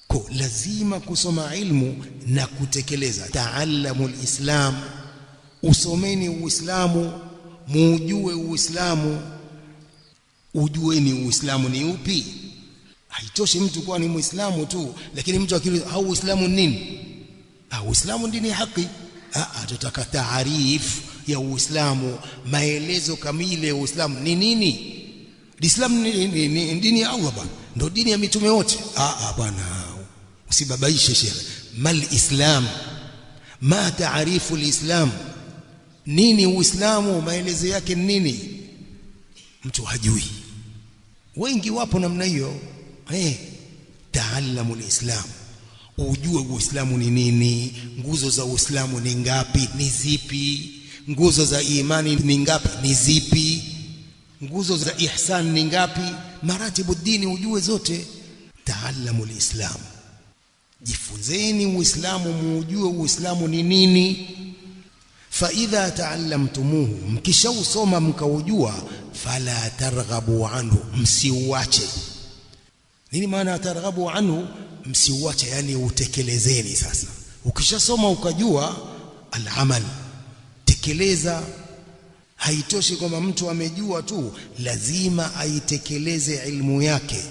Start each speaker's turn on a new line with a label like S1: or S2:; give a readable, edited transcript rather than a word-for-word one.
S1: Kwa lazima kusoma ilmu na kutekeleza. Taallamu alislam, usomeni Uislamu, muujue Uislamu, ujueni Uislamu ni upi. Haitoshi mtu kuwa ni Muislamu tu, lakini mtu akiuliza au Uislamu nini? Uislamu dini haki. Tutaka taarifu ya Uislamu, maelezo kamili ya Uislamu ni nini. Uislamu ni dini ya Allah bwana, ndio dini ya mitume wote. Bwana, usibabaishe shekhe. Mal Islam, ma taarifu alislam, nini Uislamu, maelezo yake nini? Mtu hajui. Wengi wapo namna hiyo. Taallamu alislam, ujue Uislamu ni nini, nguzo za Uislamu ni ngapi, ni zipi, nguzo za imani ni ngapi, ni zipi, nguzo za ihsan ni ngapi, maratibu dini ujue zote. Taallamu alislam, jifunzeni Uislamu, muujue Uislamu ni nini. Fa idha taallamtumuhu, mkishausoma mkaujua, fala targhabu anhu, msiuache. Nini maana targhabu anhu? Msiuache, yani utekelezeni. Sasa ukishasoma ukajua, al-amal, tekeleza. Haitoshi kwamba mtu amejua tu, lazima aitekeleze ilmu yake.